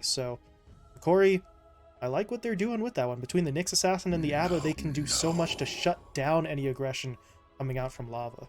So, Hokori, I like what they're doing with that one. Between the Nyx Assassin and the Abba, they can do so much to shut down any aggression coming out from lava.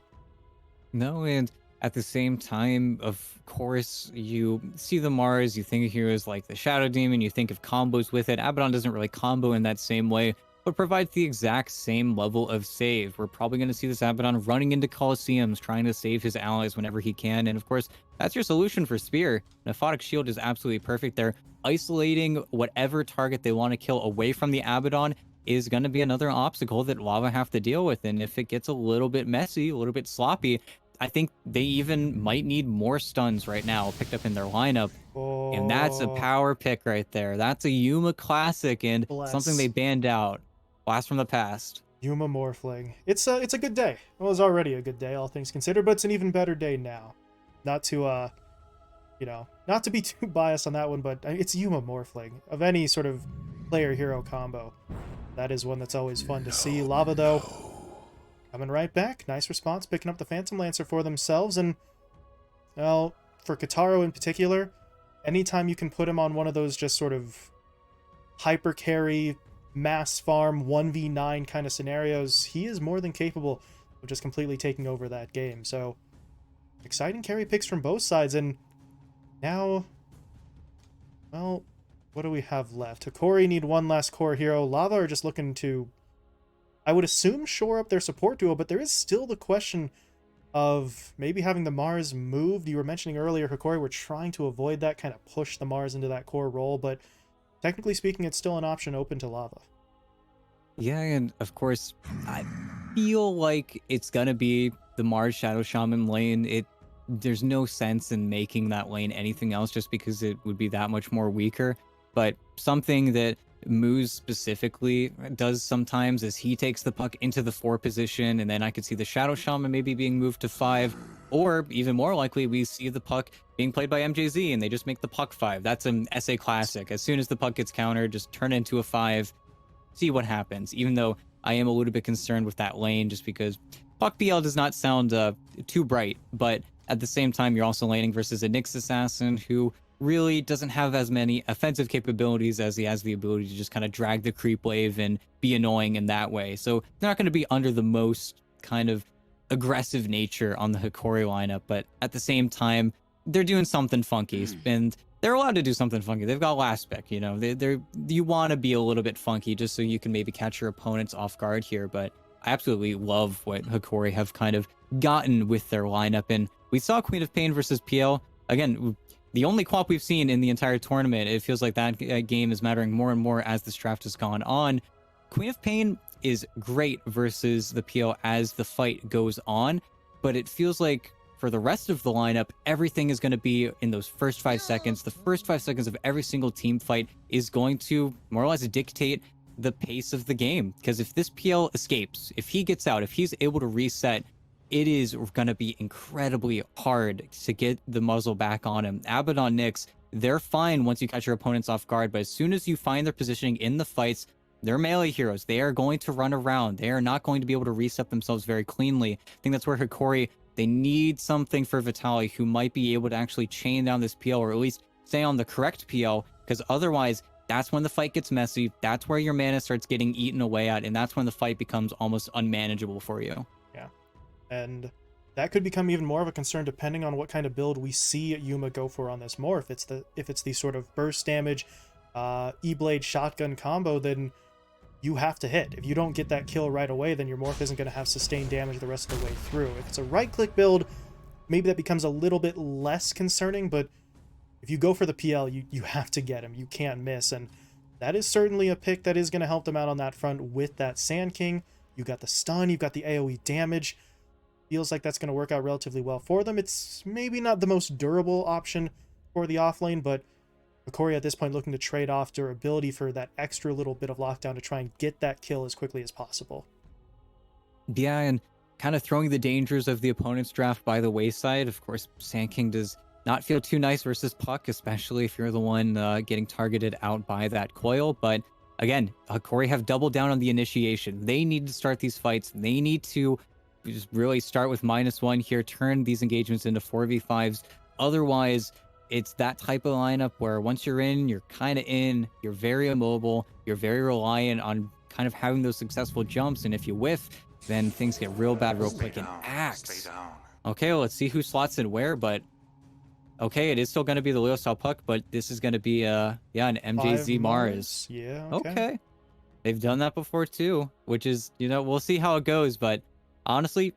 No, and at the same time, of course, you see the Mars, you think of heroes like the Shadow Demon, you think of combos with it. Abaddon doesn't really combo in that same way, but provides the exact same level of save. We're probably going to see this Abaddon running into Colosseums, trying to save his allies whenever he can. And of course, that's your solution for Spear. Nephotic Shield is absolutely perfect there. Isolating whatever target they want to kill away from the Abaddon is going to be another obstacle that Lava have to deal with. And if it gets a little bit messy, a little bit sloppy, I think they even might need more stuns right now picked up in their lineup. And that's a Oh, power pick right there. That's a Yuma classic and something they bless. banned out. Blast from the past. Yuma Morphling. It's a good day. It was already a good day, all things considered, but it's an even better day now. Not to not to be too biased on that one, but it's Yuma Morphling. Of any sort of player hero combo, that is one that's always fun to see. Lava though, coming right back. Nice response, picking up the Phantom Lancer for themselves, and well, for Kataro in particular, anytime you can put him on one of those just sort of hyper carry, mass farm, 1v9 kind of scenarios, he is more than capable of just completely taking over that game. So, exciting carry picks from both sides, and now, well, what do we have left? Hokori need one last core hero. Lava are just looking to, I would assume, shore up their support duo, but there is still the question of maybe having the Mars moved. You were mentioning earlier, Hokori were trying to avoid that, kind of push the Mars into that core role, but technically speaking, it's still an option open to Lava. Yeah, and of course, I feel like it's gonna be the Mars Shadow Shaman lane. There's no sense in making that lane anything else just because it would be that much more weaker. But something that Moose specifically does sometimes is he takes the puck into the 4 position, and then I could see the Shadow Shaman maybe being moved to 5, or even more likely, we see the puck being played by MJZ and they just make the puck 5. That's an SA classic. As soon as the puck gets countered, just turn it into a 5, see what happens. Even though I am a little bit concerned with that lane just because puck PL does not sound too bright, but at the same time, you're also laning versus a Nyx Assassin who really doesn't have as many offensive capabilities as he has the ability to just kind of drag the creep wave and be annoying in that way. So they're not going to be under the most kind of aggressive nature on the Hokori lineup, but at the same time, they're doing something funky, and they're allowed to do something funky. They've got last pick, you know. You want to be a little bit funky just so you can maybe catch your opponents off guard here. But I absolutely love what Hokori have kind of gotten with their lineup, and we saw Queen of Pain versus PL again. The only quap we've seen in the entire tournament. It feels like that game is mattering more and more as this draft has gone on. Queen of Pain is great versus the PL as the fight goes on, but it feels like for the rest of the lineup, everything is going to be in those first 5 seconds. The first 5 seconds of every single team fight is going to more or less dictate the pace of the game. Because if this PL escapes, if he gets out, if he's able to reset, it is going to be incredibly hard to get the muzzle back on him. Abaddon Nyx, they're fine once you catch your opponents off guard, but as soon as you find their positioning in the fights, they're melee heroes. They are going to run around. They are not going to be able to reset themselves very cleanly. I think that's where Hokori, they need something for Vitaly who might be able to actually chain down this PL, or at least stay on the correct PL, because otherwise, that's when the fight gets messy. That's where your mana starts getting eaten away at, and that's when the fight becomes almost unmanageable for you. Yeah. And that could become even more of a concern depending on what kind of build we see Yuma go for on this morph. If it's the sort of burst damage, E-Blade shotgun combo, then you have to hit. If you don't get that kill right away, then your morph isn't going to have sustained damage the rest of the way through. If it's a right-click build, maybe that becomes a little bit less concerning, but if you go for the PL, you have to get him. You can't miss, and that is certainly a pick that is going to help them out on that front with that Sand King. You got the stun, you've got the AoE damage. Feels like that's going to work out relatively well for them. It's maybe not the most durable option for the offlane, but Hokori at this point looking to trade off durability for that extra little bit of lockdown to try and get that kill as quickly as possible. Yeah, and kind of throwing the dangers of the opponent's draft by the wayside. Of course, Sand King does not feel too nice versus Puck, especially if you're the one getting targeted out by that coil. But again, Hokori have doubled down on the initiation. They need to start these fights. They need to just really start with -1 here, turn these engagements into 4v5s. Otherwise, it's that type of lineup where once you're in, you're kind of in, you're very immobile, you're very reliant on kind of having those successful jumps. And if you whiff, then things get real bad real quick. And Axe. Okay, well, let's see who slots in where, but okay, it is still going to be the Leo style puck, but this is going to be yeah, an MJZ Mars. Yeah, okay. They've done that before too, which is, you know, we'll see how it goes, but honestly,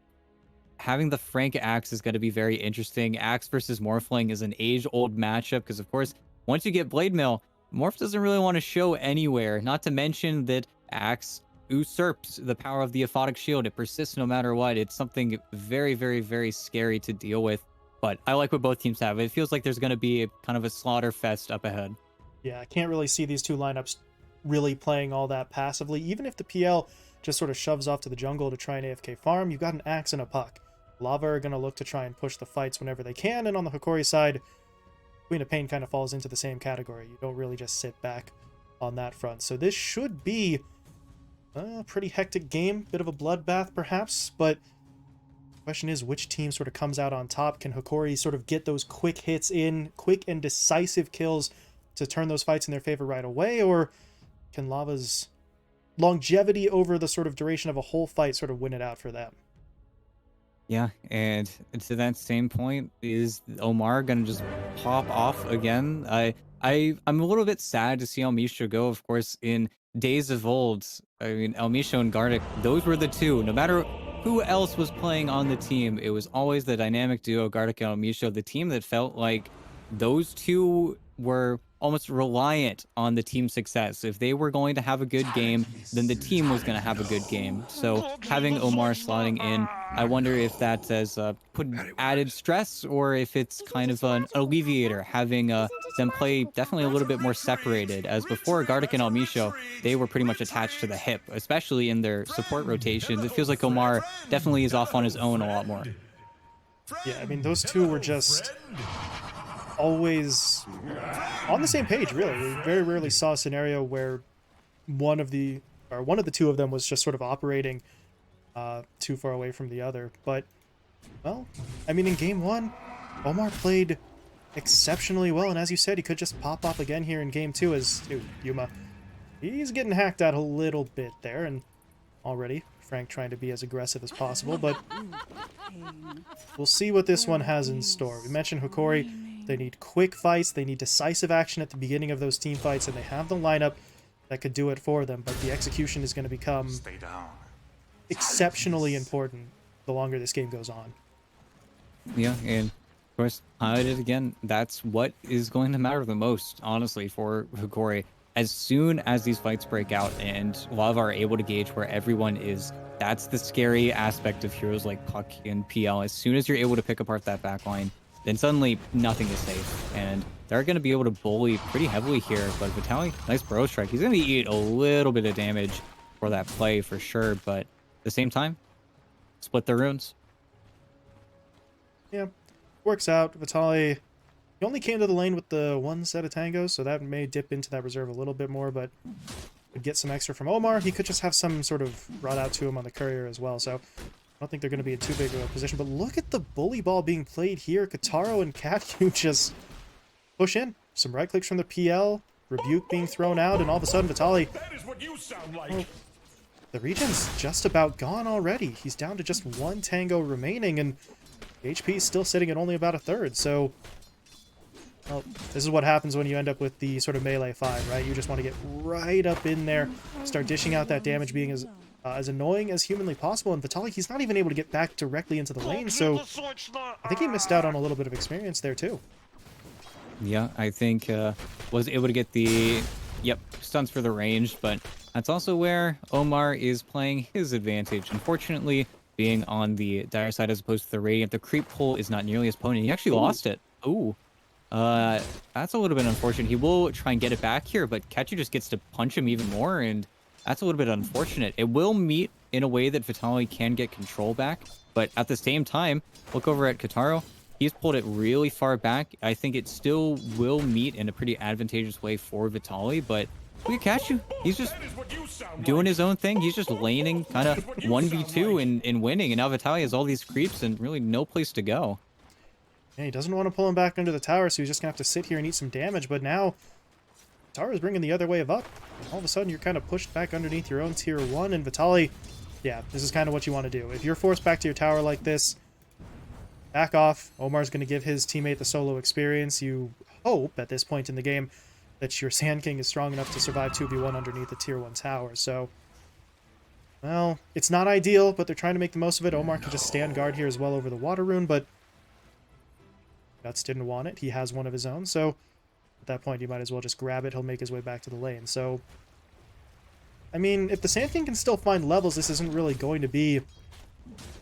having the Frank Axe is going to be very interesting. Axe versus Morphling is an age-old matchup because, of course, once you get Blade Mail, Morph doesn't really want to show anywhere. Not to mention that Axe usurps the power of the Aphotic Shield. It persists no matter what. It's something very, very, very scary to deal with. But I like what both teams have. It feels like there's going to be a, kind of a slaughter fest up ahead. Yeah, I can't really see these two lineups really playing all that passively. Even if the PL just sort of shoves off to the jungle to try an AFK farm, you've got an Axe and a puck. Lava are going to look to try and push the fights whenever they can, and on the Hokori side, Queen of Pain kind of falls into the same category. You don't really just sit back on that front. So this should be a pretty hectic game, bit of a bloodbath perhaps, but the question is which team sort of comes out on top. Can Hokori sort of get those quick hits in, quick and decisive kills to turn those fights in their favor right away, or can Lava's longevity over the sort of duration of a whole fight sort of win it out for them? Yeah, and to that same point, is Omar gonna just pop off again? I'm a little bit sad to see Elmisho go. Of course, in days of old, I mean, Elmisho and Gardic, those were the two. No matter who else was playing on the team, it was always the dynamic duo, Gardic and Elmisho, the team that felt like those two were almost reliant on the team's success. If they were going to have a good game, then the team was going to have a good game. So having Omar slotting in, I wonder if that has put added stress or if it's kind of an alleviator, having them play definitely a little bit more separated. As before, Gardic and Elmisho, they were pretty much attached to the hip, especially in their support rotations. It feels like Omar definitely is off on his own a lot more. Yeah, I mean, those two were just always on the same page, really. We very rarely saw a scenario where one of the two of them was just sort of operating too far away from the other. But, well, I mean, in game one, Omar played exceptionally well, and as you said, he could just pop off again here in game two as Yuma. He's getting hacked out a little bit there, and already Frank trying to be as aggressive as possible, but we'll see what this one has in store. We mentioned Hokori. They need quick fights, they need decisive action at the beginning of those team fights, and they have the lineup that could do it for them, but the execution is going to become exceptionally important the longer this game goes on. Yeah, and of course, highlighted again, that's what is going to matter the most, honestly, for Hokori. As soon as these fights break out and Lava are able to gauge where everyone is, that's the scary aspect of heroes like Puck and PL. As soon as you're able to pick apart that backline, then suddenly nothing is safe, and they're going to be able to bully pretty heavily here. But Vitaly, nice bro strike. He's going to eat a little bit of damage for that play for sure, but at the same time, split the runes. Yeah, works out. Vitaly, he only came to the lane with the one set of tangos, so that may dip into that reserve a little bit more, but would get some extra from Omar. He could just have some sort of rod out to him on the courier as well, so I don't think they're going to be in too big of a position, but look at the bully ball being played here. Kataro and Katyu just push in. Some right clicks from the PL, Rebuke being thrown out, and all of a sudden Vitaly, well, the region's just about gone already. He's down to just one tango remaining, and HP is still sitting at only about a third, so well, this is what happens when you end up with the sort of melee 5, right? You just want to get right up in there, start dishing out that damage, being as annoying as humanly possible, and Vitaly, he's not even able to get back directly into the lane, so I think he missed out on a little bit of experience there too. Yeah, I think was able to get the stunts for the range, but that's also where Omar is playing his advantage. Unfortunately, being on the dire side as opposed to the radiant, the creep pull is not nearly as potent. He actually lost it. Ooh. That's a little bit unfortunate. He will try and get it back here, but Ketchu just gets to punch him even more, and that's a little bit unfortunate. It will meet in a way that Vitaly can get control back, but at the same time, look over at Kataro. He's pulled it really far back. I think it still will meet in a pretty advantageous way for Vitaly, but look at Ketchu. He's just doing his own thing. He's just laning kind of 1v2 and winning, and now Vitaly has all these creeps and really no place to go. Yeah, he doesn't want to pull him back under the tower, so he's just going to have to sit here and eat some damage. But now, Tara's bringing the other wave up. All of a sudden, you're kind of pushed back underneath your own tier 1. And Vitaly, yeah, this is kind of what you want to do. If you're forced back to your tower like this, back off. Omar's going to give his teammate the solo experience. You hope, at this point in the game, that your Sand King is strong enough to survive 2v1 underneath the tier 1 tower. So, well, it's not ideal, but they're trying to make the most of it. Omar can just stand guard here as well over the water rune, but Guts didn't want it. He has one of his own, so at that point, you might as well just grab it. He'll make his way back to the lane. So, I mean, if the Sand King can still find levels, this isn't really going to be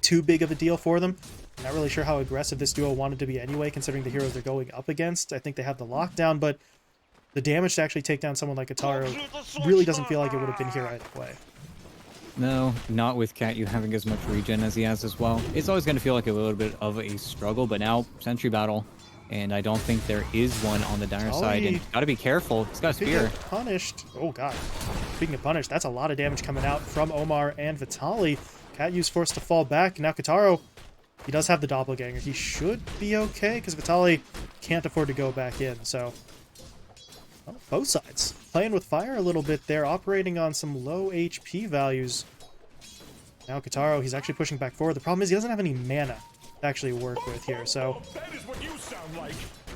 too big of a deal for them. I'm not really sure how aggressive this duo wanted to be anyway, considering the heroes they're going up against. I think they have the lockdown, but the damage to actually take down someone like Ataro really doesn't feel like it would have been here either way. No, not with Katyu having as much regen as he has as well. It's always going to feel like a little bit of a struggle, but now Sentry Battle, and I don't think there is one on the dire side, and got to be careful. He's got a spear. Punished. Oh god. Speaking of punished, that's a lot of damage coming out from Omar and Vitaly. Katyu's forced to fall back. Now Kataro, he does have the doppelganger. He should be okay, because Vitaly can't afford to go back in, so... Well, both sides playing with fire a little bit there, operating on some low HP values. Now Kataro, he's actually pushing back forward. The problem is he doesn't have any mana to actually work with here, so...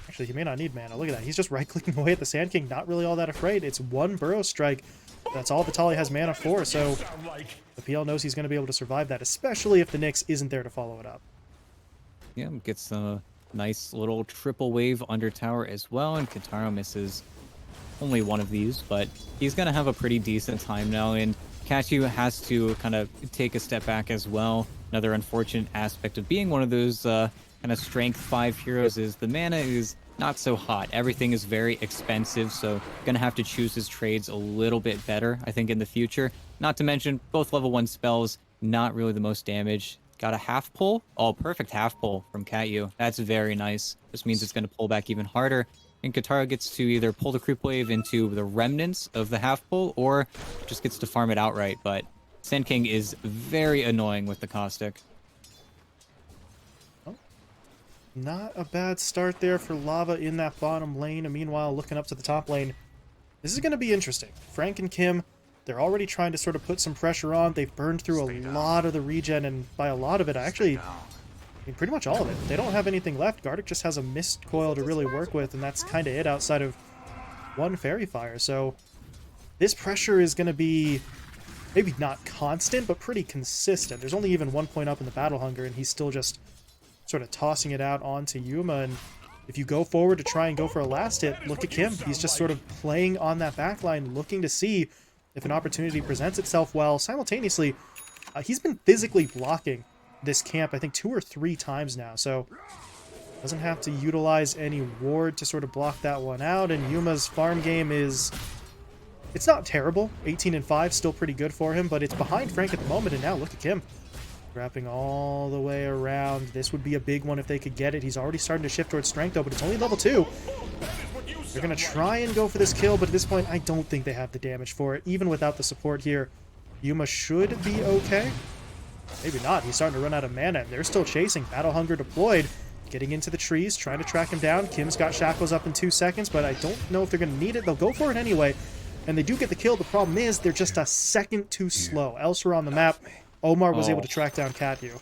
Actually, he may not need mana. Look at that. He's just right-clicking away at the Sand King, not really all that afraid. It's one Burrow Strike. That's all Vitaly has mana for, so the PL knows he's going to be able to survive that, especially if the Nyx isn't there to follow it up. Yeah, gets a nice little triple wave under tower as well, and Kataro misses only one of these, but he's going to have a pretty decent time now, and Katyu has to kind of take a step back as well. Another unfortunate aspect of being one of those kind of strength 5 heroes is the mana is not so hot. Everything is very expensive, so going to have to choose his trades a little bit better, I think, in the future. Not to mention, both level 1 spells, not really the most damage. Got a half pull? Oh, perfect half pull from Katyu. That's very nice. This means it's going to pull back even harder. And Kataro gets to either pull the creep wave into the remnants of the half pull, or just gets to farm it outright. But Sand King is very annoying with the caustic. Oh, not a bad start there for Lava in that bottom lane. And meanwhile, looking up to the top lane, this is going to be interesting. Frank and Kim, they're already trying to sort of put some pressure on. They've burned through a lot of the regen, and by a lot of it, I mean, pretty much all of it. They don't have anything left. Gartic just has a mist coil to really work with, and that's kind of it outside of one Fairy Fire. So this pressure is going to be maybe not constant, but pretty consistent. There's only even 1 point up in the Battle Hunger, and he's still just sort of tossing it out onto Yuma. And if you go forward to try and go for a last hit, look at Kim. He's just sort of playing on that backline, looking to see if an opportunity presents itself, while simultaneously he's been physically blocking this camp, I think 2 or 3 times now, so doesn't have to utilize any ward to sort of block that one out. And Yuma's farm game is, it's not terrible. 18-5, still pretty good for him, but it's behind Frank at the moment. And now look at Kim wrapping all the way around. This would be a big one if they could get it. He's already starting to shift towards strength though, but it's only level 2. They're gonna try and go for this kill, but at this point I don't think they have the damage for it. Even without the support here, Yuma should be okay. Maybe not. He's starting to run out of mana, and they're still chasing. Battle Hunger deployed. Getting into the trees, trying to track him down. Kim's got Shackles up in 2 seconds, but I don't know if they're going to need it. They'll go for it anyway, and they do get the kill. The problem is they're just a second too slow. Elsewhere on the map, Omar was able to track down Katyu.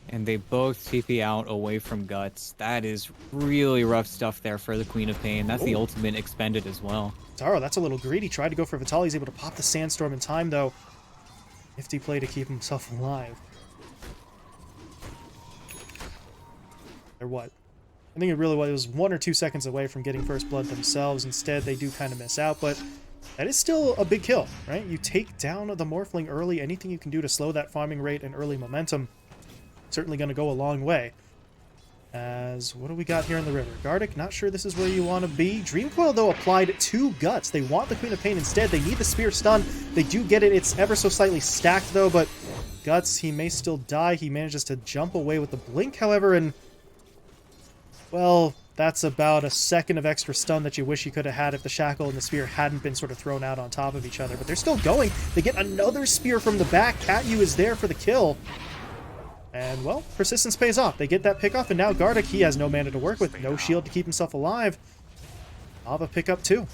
And they both TP out away from Guts. That is really rough stuff there for the Queen of Pain. That's the ultimate expended as well. Taro, that's a little greedy. Tried to go for Vitaly. He's able to pop the Sandstorm in time, though. Nifty play to keep himself alive. Or what? I think it really was 1 or 2 seconds away from getting first blood themselves. Instead, they do kind of miss out, but that is still a big kill, right? You take down the Morphling early. Anything you can do to slow that farming rate and early momentum, certainly going to go a long way. As, what do we got here in the river? Gartic, not sure this is where you want to be. Dreamcoil, though, applied to Guts. They want the Queen of Pain instead. They need the Spear stun. They do get it. It's ever so slightly stacked, though, but Guts, he may still die. He manages to jump away with the Blink, however, and, well, that's about a second of extra stun that you wish you could have had if the Shackle and the Spear hadn't been sort of thrown out on top of each other. But they're still going. They get another Spear from the back. Katyu is there for the kill. And, well, persistence pays off. They get that pick off, and now Gardic, he has no mana to work with, no shield to keep himself alive. Lava pick up too.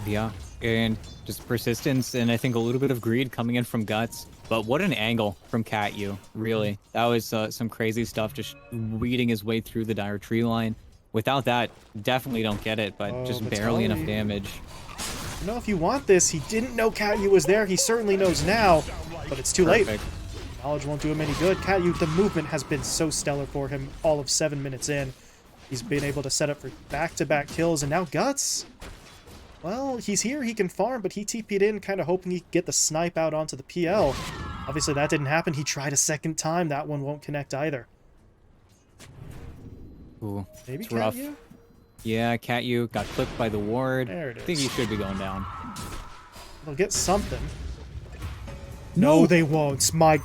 Yeah, and just persistence and I think a little bit of greed coming in from Guts. But what an angle from Catyu, really. That was some crazy stuff, just weeding his way through the dire tree line. Without that, definitely don't get it, but just barely enough damage. You know, if you want this, he didn't know Catyu was there. He certainly knows now, but it's too late. Knowledge won't do him any good. Catyu, the movement has been so stellar for him all of 7 minutes in. He's been able to set up for back-to-back kills, and now Guts. Well, he's here, he can farm, but he TP'd in, kind of hoping he could get the snipe out onto the PL. Obviously, that didn't happen. He tried a second time. That one won't connect either. Ooh, maybe it's rough. Catyu? Yeah, Catyu got clipped by the ward. There it is. I think he should be going down. They'll get something. No, they won't. My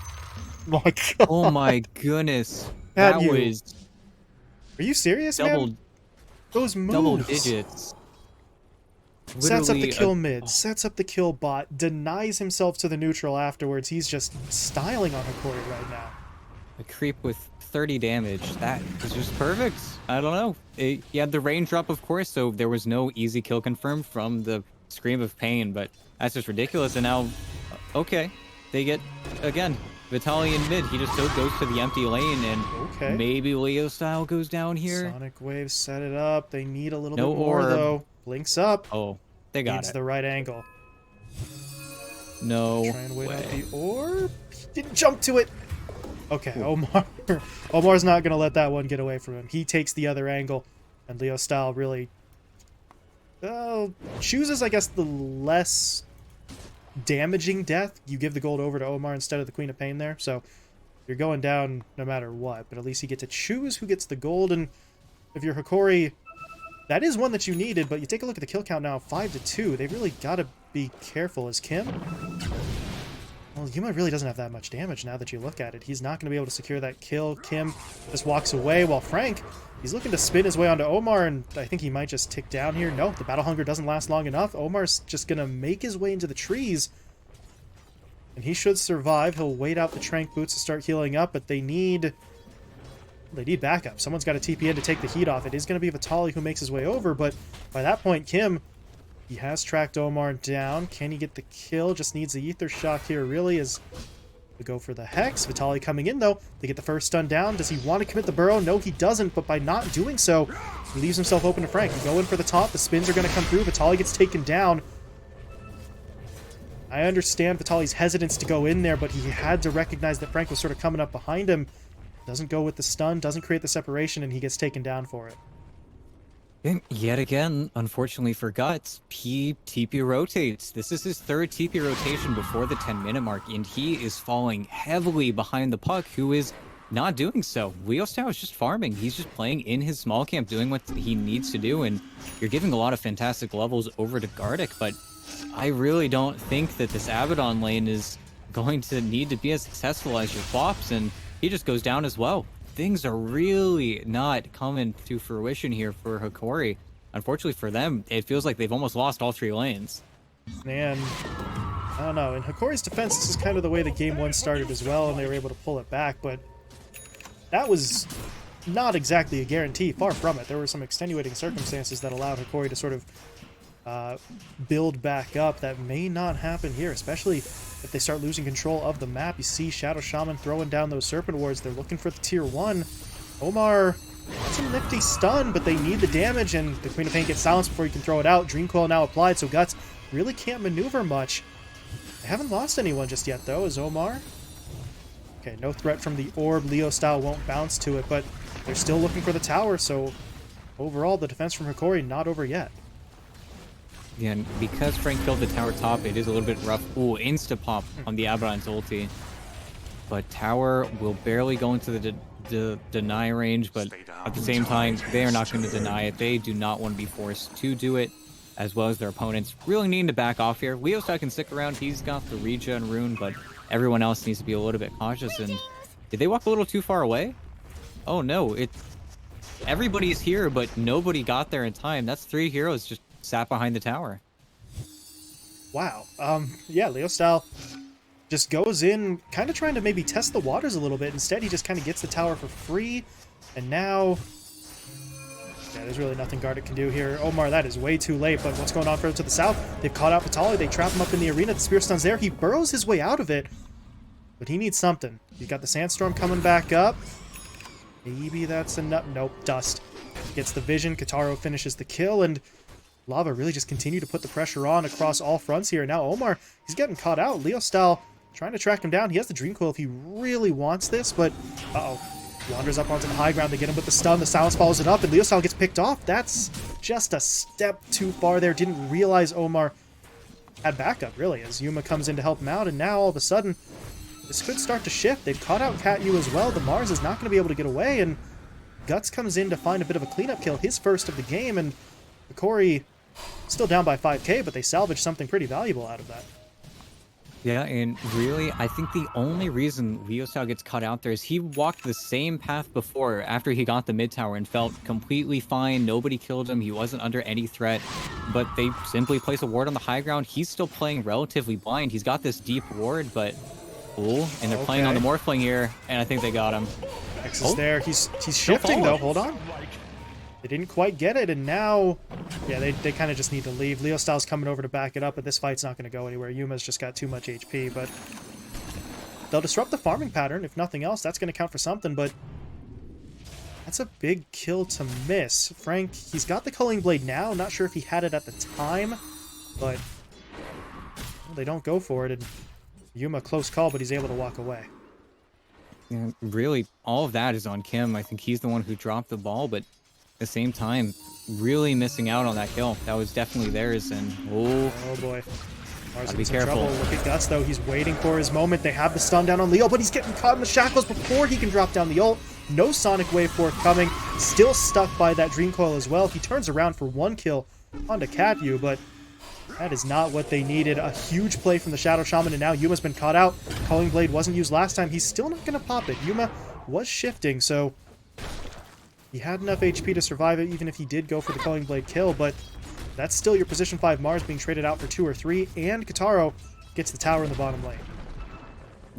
God. Oh my goodness. That was... Are you serious, man? Those moves. Double digits. Sets up the kill mid, sets up the kill bot, denies himself to the neutral afterwards. He's just styling on Hokori right now. A creep with 30 damage. That is just perfect. I don't know. He had the range drop, of course, so there was no easy kill confirmed from the Scream of Pain, but that's just ridiculous. And now, okay, they get, again, Vitaly in mid. He just goes to the empty lane, and maybe Leo style goes down here. Sonic Wave set it up. They need a little bit more, though. Blinks up. Oh, they got Needs it. the right angle. No Try and wait out the orb. He didn't jump to it. Okay, Omar. Omar's not going to let that one get away from him. He takes the other angle, and Leo Style really chooses, I guess, the less damaging death. You give the gold over to Omar instead of the Queen of Pain there, so you're going down no matter what, but at least you get to choose who gets the gold, and if you're Hokori, that is one that you needed, but you take a look at the kill count now, 5-2. They really got to be careful. As Kim? Well, Yuma really doesn't have that much damage now that you look at it. He's not going to be able to secure that kill. Kim just walks away, while Frank, he's looking to spin his way onto Omar, and I think he might just tick down here. No, the Battle Hunger doesn't last long enough. Omar's just going to make his way into the trees, and he should survive. He'll wait out the Trank Boots to start healing up, but they need backup. Someone's got to TP in to take the heat off. It is going to be Vitaly who makes his way over, but by that point, Kim, he has tracked Omar down. Can he get the kill? Just needs the Ether Shock here, really, as we go for the Hex. Vitaly coming in, though. They get the first stun down. Does he want to commit the burrow? No, he doesn't, but by not doing so, he leaves himself open to Frank. You go in for the top. The spins are going to come through. Vitaly gets taken down. I understand Vitaly's hesitance to go in there, but he had to recognize that Frank was sort of coming up behind him. Doesn't go with the stun, doesn't create the separation, and he gets taken down for it. And yet again, unfortunately for Guts, he TP rotates. This is his third TP rotation before the 10-minute mark, and he is falling heavily behind the puck, who is not doing so. Leo Style is just farming. He's just playing in his small camp, doing what he needs to do, and you're giving a lot of fantastic levels over to Gardic, but I really don't think that this Abaddon lane is going to need to be as successful as your flops, and he just goes down as well. Things are really not coming to fruition here for Hokori. Unfortunately for them, it feels like they've almost lost all 3 lanes. And I don't know. In Hokori's defense, this is kind of the way the game 1 started as well, and they were able to pull it back, but that was not exactly a guarantee. Far from it. There were some extenuating circumstances that allowed Hokori to sort of build back up. That may not happen here, especially if they start losing control of the map. You see Shadow Shaman throwing down those Serpent Wards. They're looking for the tier 1. Omar, that's a nifty stun, but they need the damage, and the Queen of Pain gets silenced before you can throw it out. Dream Coil now applied, so Guts really can't maneuver much. They haven't lost anyone just yet, though, is Omar. Okay, no threat from the orb. Leo Style won't bounce to it, but they're still looking for the tower, so overall, the defense from Hokori not over yet. Yeah, and because Frank killed the tower top, it is a little bit rough. Ooh, insta-pop on the Abaddon's ulti. But tower will barely go into the deny range, but at the same time, they are not going to deny it. They do not want to be forced to do it, as well as their opponents really needing to back off here. Leo Style can stick around. He's got the regen rune, but everyone else needs to be a little bit cautious. And did they walk a little too far away? Oh no, everybody's here, but nobody got there in time. That's 3 heroes just sat behind the tower. Wow. Yeah, Leo Style just goes in, kind of trying to maybe test the waters a little bit. Instead, he just kind of gets the tower for free. And now, yeah, there's really nothing Gardic can do here. Omar, that is way too late, but what's going on further to the south? They've caught out Vitali. They trap him up in the arena. The Spear Stun's there. He burrows his way out of it, but he needs something. He's got the Sandstorm coming back up. Maybe that's enough. Nope, Dust. Gets the vision. Kataro finishes the kill, and Lava really just continue to put the pressure on across all fronts here. Now Omar, he's getting caught out. Leo Style trying to track him down. He has the Dream Coil if he really wants this, but uh-oh. Wanders up onto the high ground. They get him with the stun. The silence follows it up, and Leo Style gets picked off. That's just a step too far there. Didn't realize Omar had backup, really, as Yuma comes in to help him out, and now all of a sudden, this could start to shift. They've caught out Cat-Yu as well. The Mars is not going to be able to get away, and Guts comes in to find a bit of a cleanup kill, his first of the game, and Hokori still down by 5k, but they salvage something pretty valuable out of that. Yeah, and really, I think the only reason Leo Style gets caught out there is he walked the same path before after he got the mid tower and felt completely fine. Nobody killed him. He wasn't under any threat, but they simply place a ward on the high ground. He's still playing relatively blind. He's got this deep ward, but cool. And they're playing on the Morphling here, and I think they got him. X is there. He's shifting, though. Hold on. They didn't quite get it, and now, yeah, they kind of just need to leave. Leo Style's coming over to back it up, but this fight's not going to go anywhere. Yuma's just got too much HP, but they'll disrupt the farming pattern. If nothing else, that's going to count for something, but that's a big kill to miss. Frank, he's got the Culling Blade now. Not sure if he had it at the time, but well, they don't go for it, and Yuma, close call, but he's able to walk away. Yeah, really, all of that is on Kim. I think he's the one who dropped the ball, but at the same time, really missing out on that kill. That was definitely theirs, and oh boy. Mars be in some careful. trouble. Look at Guts, though. He's waiting for his moment. They have the stun down on Leo, but he's getting caught in the shackles before he can drop down the ult. No Sonic Wave forthcoming. Still stuck by that Dream Coil as well. He turns around for one kill onto Cat-Yu, but that is not what they needed. A huge play from the Shadow Shaman, and now Yuma's been caught out. Culling Blade wasn't used last time. He's still not going to pop it. Yuma was shifting, so he had enough HP to survive it, even if he did go for the Culling Blade kill, but that's still your position 5 Mars being traded out for 2 or 3, and Kataro gets the tower in the bottom lane.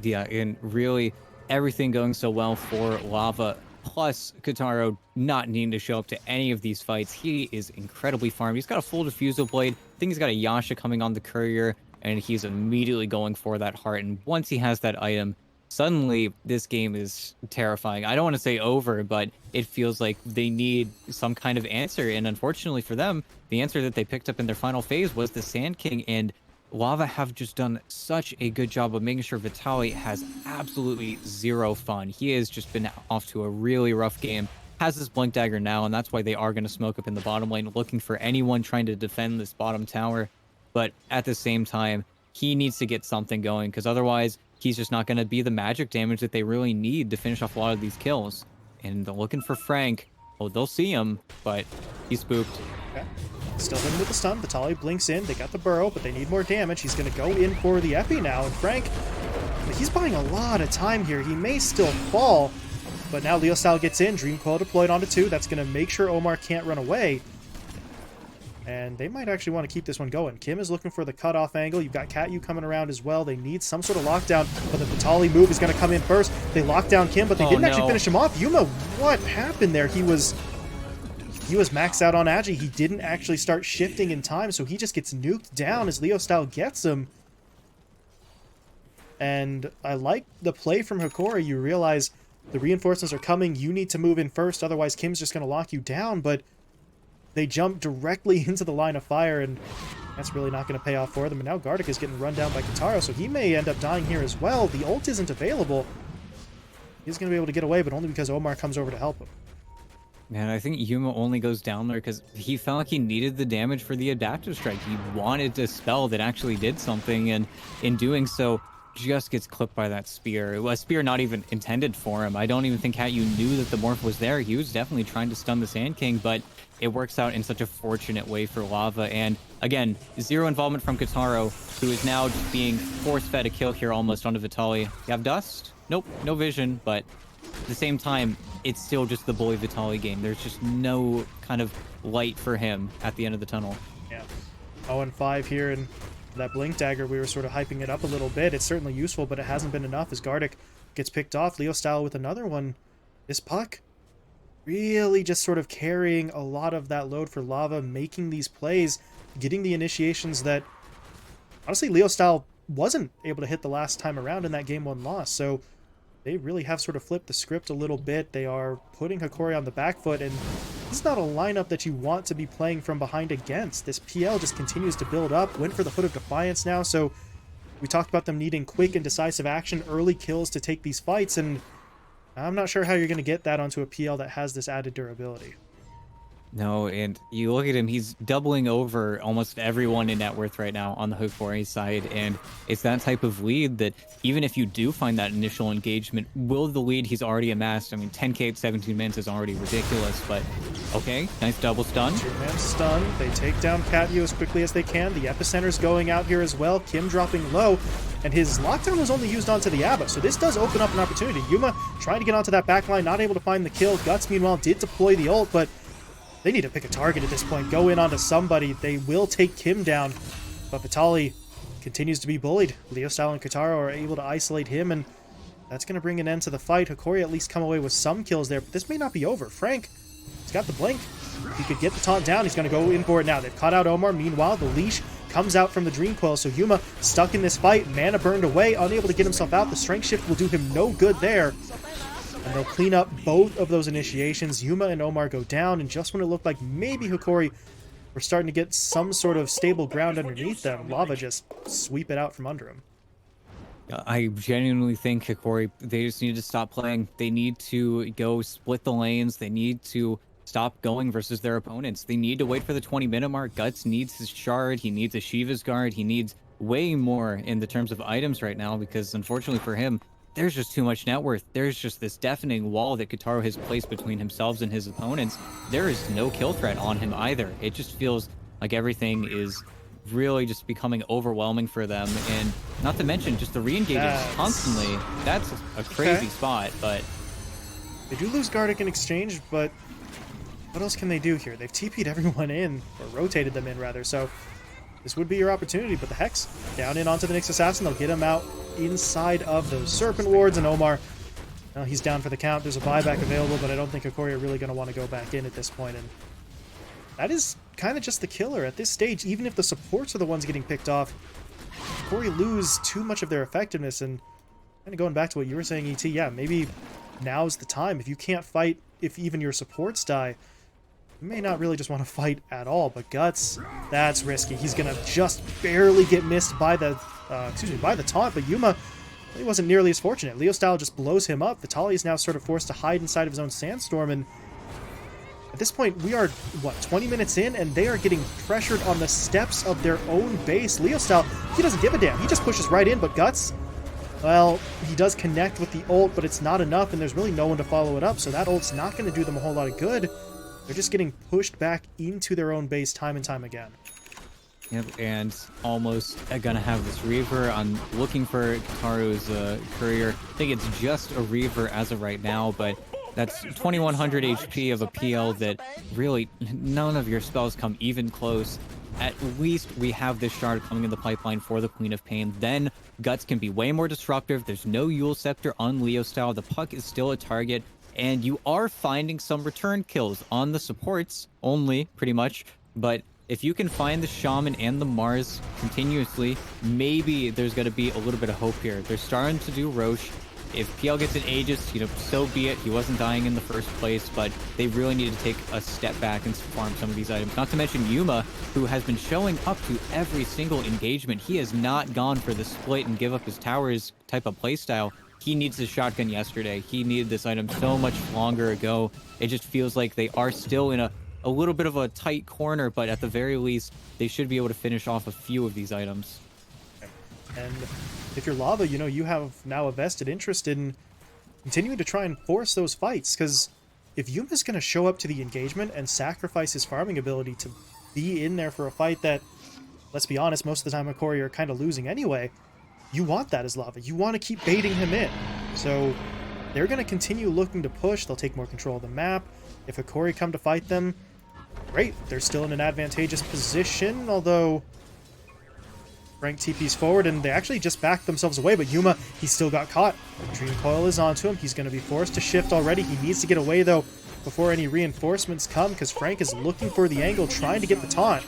yeah, and really everything going so well for Lava, plus Kataro not needing to show up to any of these fights. He is incredibly farmed. He's got a full Diffusal Blade. I think he's got a Yasha coming on the Courier, and he's immediately going for that heart, and once he has that item, suddenly this game is terrifying. I don't want to say over, but it feels like they need some kind of answer, and unfortunately for them, the answer that they picked up in their final phase was the Sand King, and Lava have just done such a good job of making sure Vitali has absolutely zero fun. He has just been off to a really rough game, has this Blink Dagger now, and that's why they are going to smoke up in the bottom lane, looking for anyone trying to defend this bottom tower. But at the same time, he needs to get something going, because otherwise he's just not going to be the magic damage that they really need to finish off a lot of these kills. And they're looking for Frank. Oh, they'll see him, but he's spooked. Okay. Still in with the stun. Vitali blinks in. They got the burrow, but they need more damage. He's going to go in for the Epi now. And Frank, he's buying a lot of time here. He may still fall, but now Leo Style gets in. Dream Coil deployed onto 2. That's going to make sure Omar can't run away. And they might actually want to keep this one going. Kim is looking for the cutoff angle. You've got Cat-Yu coming around as well. They need some sort of lockdown, but the Vitali move is going to come in first. They lock down Kim, but they didn't actually finish him off. Yuma, what happened there? He was maxed out on Agi. He didn't actually start shifting in time, so he just gets nuked down as Leo Style gets him. And I like the play from Hokori. You realize the reinforcements are coming. You need to move in first, otherwise Kim's just going to lock you down, but they jump directly into the line of fire, and that's really not going to pay off for them. And now Gardic is getting run down by Kataro, so he may end up dying here as well. The ult isn't available. He's going to be able to get away, but only because Omar comes over to help him. Man, I think Yuma only goes down there because he felt like he needed the damage for the adaptive strike. He wanted a spell that actually did something, and in doing so, just gets clipped by that spear. It was a spear not even intended for him. I don't even think Cat-Yu knew that the morph was there. He was definitely trying to stun the Sand King, but it works out in such a fortunate way for Lava. And again, zero involvement from Kataro, who is now just being force-fed a kill here almost onto Vitali. You have Dust? Nope, no vision, but at the same time, it's still just the bully Vitali game. There's just no kind of light for him at the end of the tunnel. Yeah. 0-5 here, and That Blink Dagger, we were sort of hyping it up a little bit. It's certainly useful, but it hasn't been enough as Gardic gets picked off. Leo Style with another one. This Puck really just sort of carrying a lot of that load for Lava, making these plays, getting the initiations that, honestly, Leo Style wasn't able to hit the last time around in that Game 1 loss. So they really have sort of flipped the script a little bit. They are putting Hokori on the back foot, and this is not a lineup that you want to be playing from behind against. This PL just continues to build up. Went for the Hood of Defiance now, so we talked about them needing quick and decisive action, early kills to take these fights, and I'm not sure how you're going to get that onto a PL that has this added durability. No, and you look at him, he's doubling over almost everyone in net worth right now on the Hokori side, and it's that type of lead that even if you do find that initial engagement, will the lead he's already amassed, I mean, 10k at 17 minutes is already ridiculous, but okay, nice double stun. Two-man stun, they take down Katyu as quickly as they can. The Epicenter's going out here as well, Kim dropping low, and his lockdown was only used onto the Abba, so this does open up an opportunity. Yuma trying to get onto that backline, not able to find the kill. Guts, meanwhile, did deploy the ult, but they need to pick a target at this point. Go in onto somebody. They will take Kim down. But Vitali continues to be bullied. Leo Style and Kataro are able to isolate him, and that's going to bring an end to the fight. Hokori at least come away with some kills there, but this may not be over. Frank, he's got the blink. He could get the taunt down. He's going to go in for it now. They've caught out Omar. Meanwhile, the leash comes out from the Dream Coil, so Yuma stuck in this fight. Mana burned away, unable to get himself out. The Strength Shift will do him no good there. And they'll clean up both of those initiations. Yuma and Omar go down, and just when it looked like maybe Hokori were starting to get some sort of stable ground underneath them, Lava just sweep it out from under him. I genuinely think Hokori, they just need to stop playing. They need to go split the lanes. They need to stop going versus their opponents. They need to wait for the 20-minute mark. Guts needs his shard. He needs a Shiva's guard. He needs way more in the terms of items right now, because unfortunately for him, there's just too much net worth. There's just this deafening wall that Kataro has placed between himself and his opponents. There is no kill threat on him either. It just feels like everything is really just becoming overwhelming for them. And not to mention just the re-engaging constantly. That's a crazy spot, but they do lose Gardic in exchange, but what else can they do here? They've TP'd everyone in, or rotated them in rather, so this would be your opportunity. But the Hex down in onto the Nyx Assassin. They'll get him out inside of those Serpent Wards, and Omar, he's down for the count. There's a buyback available, but I don't think Hokori are really going to want to go back in at this point, and that is kind of just the killer at this stage. Even if the supports are the ones getting picked off, Hokori lose too much of their effectiveness. And kind of going back to what you were saying, ET, yeah, maybe now's the time. If you can't fight, if even your supports die, you may not really just want to fight at all. But Guts, that's risky. He's going to just barely get missed by the by the taunt, but Yuma, he wasn't nearly as fortunate. Leo Style just blows him up. Vitali is now sort of forced to hide inside of his own Sandstorm, and at this point, we are, what, 20 minutes in, and they are getting pressured on the steps of their own base. Leo Style, he doesn't give a damn. He just pushes right in, but Guts, well, he does connect with the ult, but it's not enough, and there's really no one to follow it up, so that ult's not going to do them a whole lot of good. They're just getting pushed back into their own base time and time again. Yep, and almost gonna have this Reaver. I'm looking for Kataro's courier. I think it's just a Reaver as of right now, but that's 2100 HP of a PL that really none of your spells come even close. At least we have this shard coming in the pipeline for the Queen of Pain. Then Guts can be way more disruptive. There's no Yule Scepter on Leo Style. The Puck is still a target, and you are finding some return kills on the supports only, pretty much, but if you can find the Shaman and the Mars continuously, maybe there's going to be a little bit of hope here. They're starting to do Roche. If PL gets an Aegis, so be it. He wasn't dying in the first place, but they really need to take a step back and farm some of these items. Not to mention Yuma, who has been showing up to every single engagement. He has not gone for the split and give up his towers type of playstyle. He needs his shotgun yesterday. He needed this item so much longer ago. It just feels like they are still in a little bit of a tight corner, but at the very least, they should be able to finish off a few of these items. And if you're Lava, you have now a vested interest in continuing to try and force those fights, because if Yuma's going to show up to the engagement and sacrifice his farming ability to be in there for a fight that, let's be honest, most of the time Hokori are kind of losing anyway, you want that as Lava. You want to keep baiting him in. So they're going to continue looking to push. They'll take more control of the map. If Hokori come to fight them, great. They're still in an advantageous position, although Frank TP's forward, and they actually just backed themselves away, but Yuma, he still got caught. Dream Coil is onto him. He's going to be forced to shift already. He needs to get away, though, before any reinforcements come, because Frank is looking for the angle, trying to get the taunt.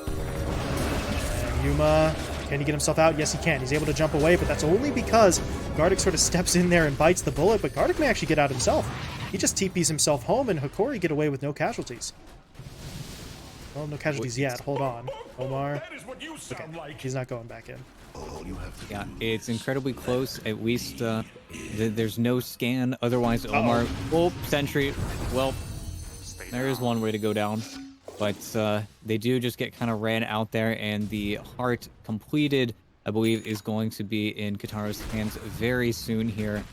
And Yuma, can he get himself out? Yes, he can. He's able to jump away, but that's only because Gardic sort of steps in there and bites the bullet, but Gardic may actually get out himself. He just TPs himself home, and Hokori get away with no casualties. Well, no casualties yet. Hold on. Omar. Okay, he's not going back in. Yeah, it's incredibly close. At least there's no scan. Otherwise, Omar... Oh, sentry. Well, there is one way to go down. But they do just get kind of ran out there, and the heart completed, I believe, is going to be in Kataro's hands very soon here.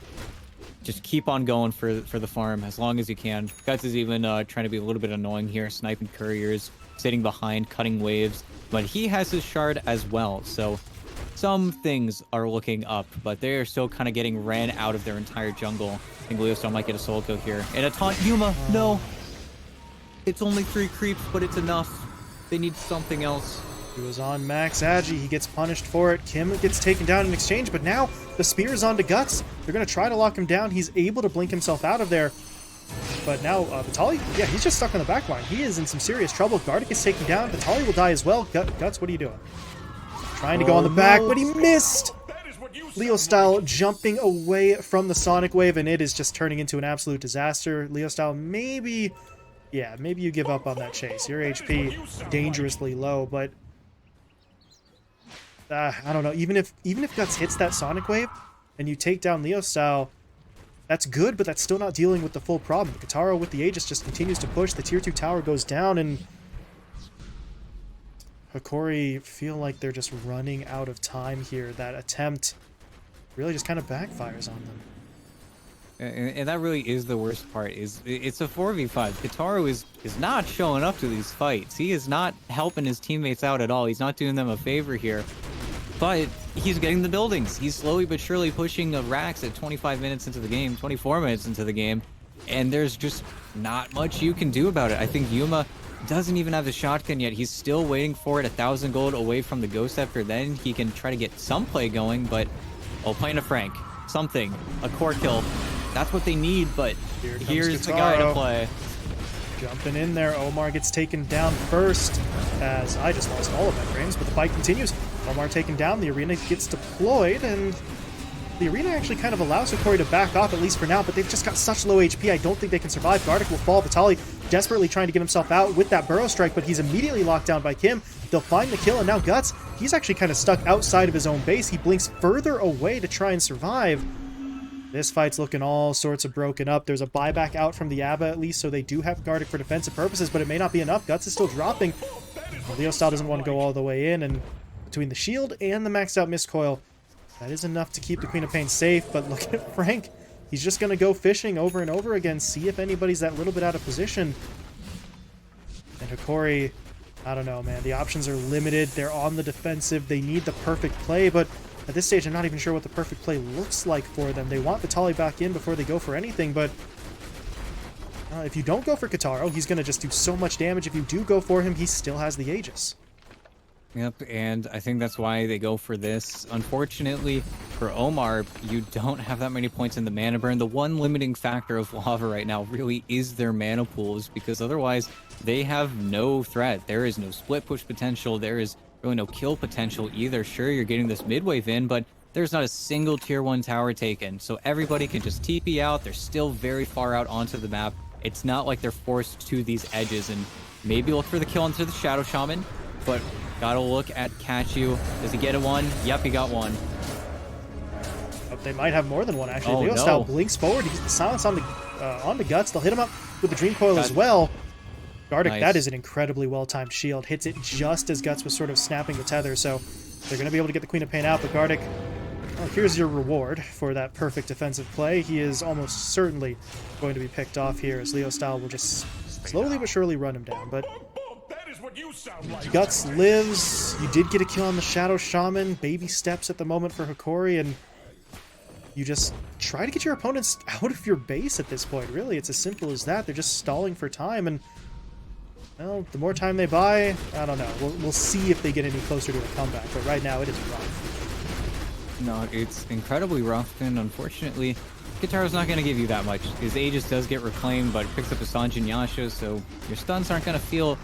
Just keep on going for the farm as long as you can. Guts is even trying to be a little bit annoying here, sniping couriers, sitting behind, cutting waves. But he has his shard as well, so some things are looking up, but they are still kind of getting ran out of their entire jungle. I think Leostar might get a soul kill here. And a taunt. Yuma, no! It's only 3 creeps, but it's enough. They need something else. He was on Max Agi. He gets punished for it. Kim gets taken down in exchange, but now the spear is onto Guts. They're going to try to lock him down. He's able to blink himself out of there. But now Vitaly, yeah, he's just stuck on the back line. He is in some serious trouble. Gardic is taken down. Vitaly will die as well. Guts, what are you doing? Trying to go on the back, but he missed! Leo Style jumping away from the Sonic Wave, and it is just turning into an absolute disaster. Leo Style, maybe you give up on that chase. Your HP dangerously low, but I don't know. Even if Guts hits that Sonic Wave and you take down Leo Style, that's good, but that's still not dealing with the full problem. Kataro with the Aegis just continues to push. The tier 2 tower goes down, and Hokori feel like they're just running out of time here. That attempt really just kind of backfires on them. And that really is the worst part. Is it's a 4v5. Kataro is not showing up to these fights. He is not helping his teammates out at all. He's not doing them a favor here. But he's getting the buildings. He's slowly but surely pushing racks at 25 minutes into the game, 24 minutes into the game, and there's just not much you can do about it. I think Yuma doesn't even have the shotgun yet. He's still waiting for it, 1,000 gold away from the Ghost Scepter. Then he can try to get some play going, but playing a Frank, something, a core kill. That's what they need, but here's the guy to play. Jumping in there, Omar gets taken down first, as I just lost all of my frames, but the fight continues. Omar taken down, the arena gets deployed, and the arena actually kind of allows Hokori to back off, at least for now, but they've just got such low HP, I don't think they can survive. Gardic will fall. Vitaly desperately trying to get himself out with that Burrow Strike, but he's immediately locked down by Kim. They'll find the kill, and now Guts, he's actually kind of stuck outside of his own base. He blinks further away to try and survive. This fight's looking all sorts of broken up. There's a buyback out from the Abba at least, so they do have Gardic for defensive purposes, but it may not be enough. Guts is still dropping. Leo Style doesn't want to go all the way in, and between the shield and the maxed out Mist Coil, that is enough to keep the Queen of Pain safe. But look at Frank. He's just going to go fishing over and over again, see if anybody's that little bit out of position. And Hokori, I don't know, man. The options are limited. They're on the defensive. They need the perfect play, but at this stage, I'm not even sure what the perfect play looks like for them. They want Vitaly back in before they go for anything, but if you don't go for Kataro, he's going to just do so much damage. If you do go for him, he still has the Aegis. Yep, and I think that's why they go for this. Unfortunately, for Omar, you don't have that many points in the mana burn. The one limiting factor of Lava right now really is their mana pools, because otherwise they have no threat. There is no split push potential. There is really no kill potential either. Sure, you're getting this mid-wave in, but there's not a single tier 1 tower taken. So everybody can just TP out. They're still very far out onto the map. It's not like they're forced to these edges, and maybe look for the kill into the Shadow Shaman, but gotta look at Kachu. Does he get a one? Yep, he got one. Oh, they might have more than one, actually. Oh, Leo no. Style blinks forward. He gets the silence on the Guts. They'll hit him up with the Dream Coil as well. Gardic, Nice. that is an incredibly well-timed shield. Hits it just as Guts was sort of snapping the tether, so they're going to be able to get the Queen of Pain out, but Gardic, well, here's your reward for that perfect defensive play. He is almost certainly going to be picked off here, as Leo Style will just slowly but surely run him down, but Guts lives. You did get a kill on the Shadow Shaman. Baby steps at the moment for Hokori, and you just try to get your opponents out of your base at this point. Really, it's as simple as that. They're just stalling for time, and Well, the more time they buy, I don't know. We'll see if they get any closer to a comeback, but right now it is rough. No, it's incredibly rough, and unfortunately, Kitaro's not going to give you that much. His Aegis does get reclaimed, but it picks up a Sanjin Yasha, so your stuns aren't going to feel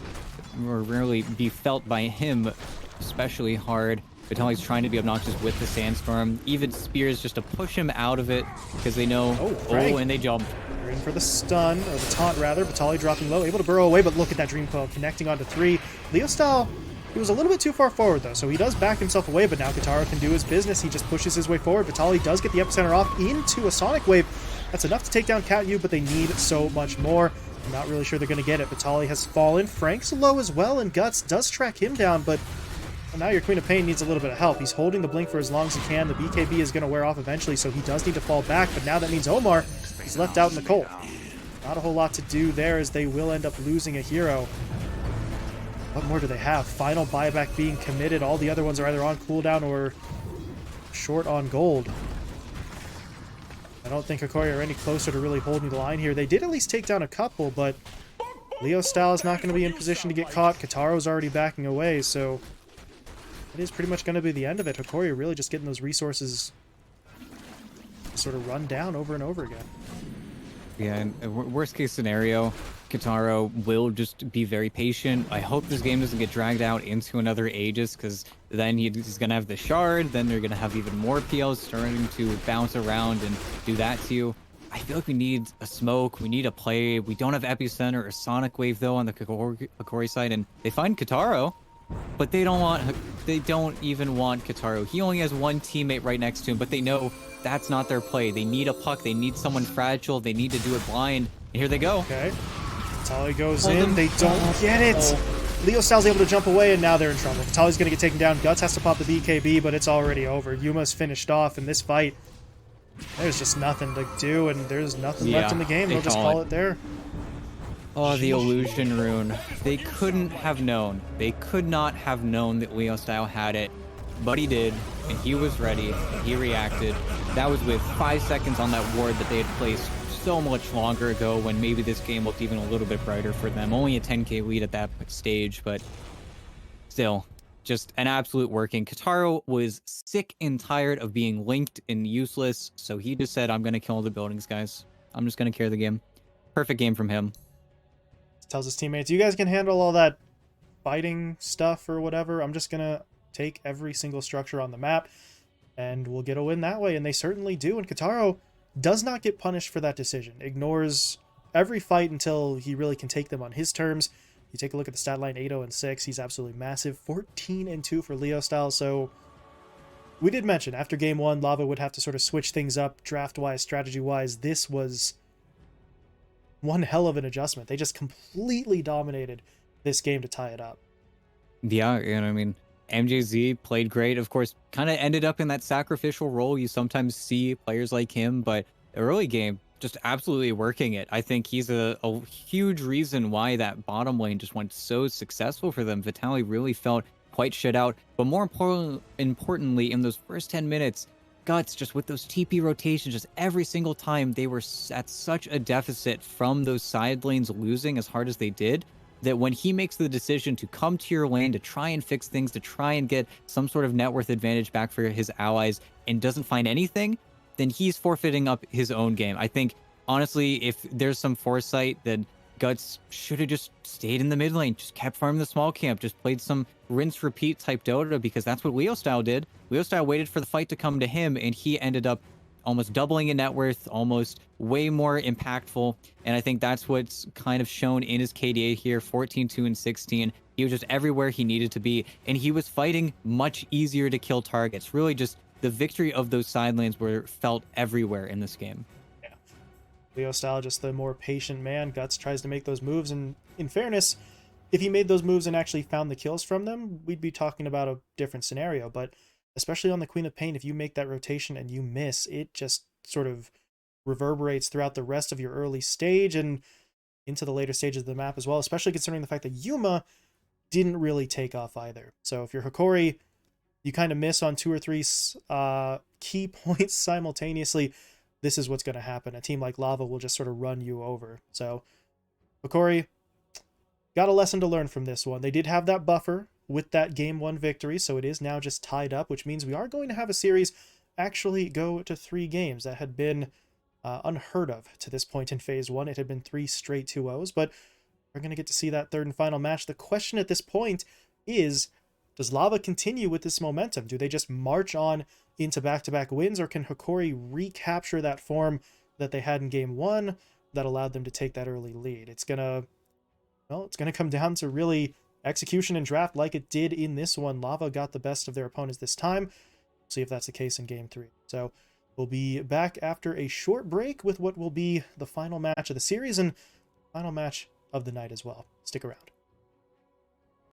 or really be felt by him especially hard. Vitaly's trying to be obnoxious with the Sandstorm. Even Spears just to push him out of it because they know, and they jump. They're in for the stun, or the taunt rather. Vitaly dropping low, able to burrow away, but look at that Dream Coil connecting onto 3. Leo style, he was a little bit too far forward though, so he does back himself away, but now Kitaro can do his business. He just pushes his way forward. Vitaly does get the epicenter off into a Sonic Wave. That's enough to take down Cat U, but they need so much more. I'm not really sure they're going to get it. Vitaly has fallen. Frank's low as well, and Guts does track him down, but now your Queen of Pain needs a little bit of help. He's holding the Blink for as long as he can. The BKB is going to wear off eventually, so he does need to fall back, but now that means Omar is left out in the cold. Not a whole lot to do there, as they will end up losing a hero. What more do they have? Final buyback being committed. All the other ones are either on cooldown or short on gold. I don't think Hokori are any closer to really holding the line here. They did at least take down a couple, but Leo style is not going to be in position to get caught. Kitaro's already backing away, so it is pretty much going to be the end of it. Hokori really just getting those resources sort of run down over and over again. Yeah, and worst case scenario, Kitaro will just be very patient. I hope this game doesn't get dragged out into another Aegis, because then he's going to have the shard, then they're going to have even more PLs starting to bounce around and do that to you. I feel like we need a smoke, we need a play. We don't have Epicenter or Sonic Wave, though, on the Hokori side, and they find Kitaro, but they don't even want Kitaro. He only has one teammate right next to him, but they know that's not their play. They need a puck, they need someone fragile, they need to do it blind, and here they go. Okay. Vitaly goes in, they don't get it! Leo Style's able to jump away, and now they're in trouble. Vitaly's gonna get taken down, Guts has to pop the BKB, but it's already over. Yuma's finished off in this fight. There's just nothing to do, and there's nothing left in the game. They'll just call it there. Oh, the illusion rune. They couldn't have known. They could not have known that Leo Style had it, but he did, and he was ready, and he reacted. That was with 5 seconds on that ward that they had placed so much longer ago, when maybe this game looked even a little bit brighter for them. Only a 10k lead at that stage, but still, just an absolute working. Kitaro was sick and tired of being linked and useless, so he just said, I'm going to kill the buildings, guys. I'm just going to carry the game. Perfect game from him. Tells his teammates, you guys can handle all that fighting stuff or whatever. I'm just going to take every single structure on the map, and we'll get a win that way. And they certainly do. And Kitaro does not get punished for that decision. Ignores every fight until he really can take them on his terms. You take a look at the stat line, 8-0-6. He's absolutely massive. 14-2 for Leo Style. So we did mention after game 1, Lava would have to sort of switch things up draft-wise, strategy-wise. This was one hell of an adjustment. They just completely dominated this game to tie it up. Yeah, and I mean, MJZ played great. Of course, kind of ended up in that sacrificial role you sometimes see players like him, but the early game, just absolutely working it. I think he's a huge reason why that bottom lane just went so successful for them. Vitaly really felt quite shut out, but more importantly, in those first 10 minutes, Guts, just with those TP rotations, just every single time they were at such a deficit from those side lanes losing as hard as they did, that when he makes the decision to come to your lane to try and fix things, to try and get some sort of net worth advantage back for his allies, and doesn't find anything, then he's forfeiting up his own game. I think, honestly, if there's some foresight, then Guts should have just stayed in the mid lane, just kept farming the small camp, just played some rinse repeat type Dota, because that's what Leo Style did. Leo Style waited for the fight to come to him, and he ended up almost doubling in net worth, almost way more impactful. And I think that's what's kind of shown in his KDA here, 14-2 and 16. He was just everywhere he needed to be, and he was fighting much easier to kill targets. Really just the victory of those side lanes were felt everywhere in this game. Yeah. Leo Style, just the more patient man. Guts tries to make those moves, and in fairness, if he made those moves and actually found the kills from them, we'd be talking about a different scenario. But especially on the Queen of Pain, if you make that rotation and you miss, it just sort of reverberates throughout the rest of your early stage and into the later stages of the map as well, especially considering the fact that Yuma didn't really take off either. So if you're Hokori, you kind of miss on 2 or 3 key points simultaneously, this is what's going to happen. A team like Lava will just sort of run you over. So Hokori, got a lesson to learn from this one. They did have that buffer with that game 1 victory, so it is now just tied up, which means we are going to have a series actually go to 3 games. That had been unheard of to this point in Phase 1. It had been 3 straight 2-0s, but we're going to get to see that third and final match. The question at this point is, does Lava continue with this momentum? Do they just march on into back-to-back wins, or can Hokori recapture that form that they had in Game 1 that allowed them to take that early lead? It's gonna come down to really execution and draft like it did in this one. Lava got the best of their opponents this time. See if that's the case in Game 3. So we'll be back after a short break with what will be the final match of the series and final match of the night as well. Stick around.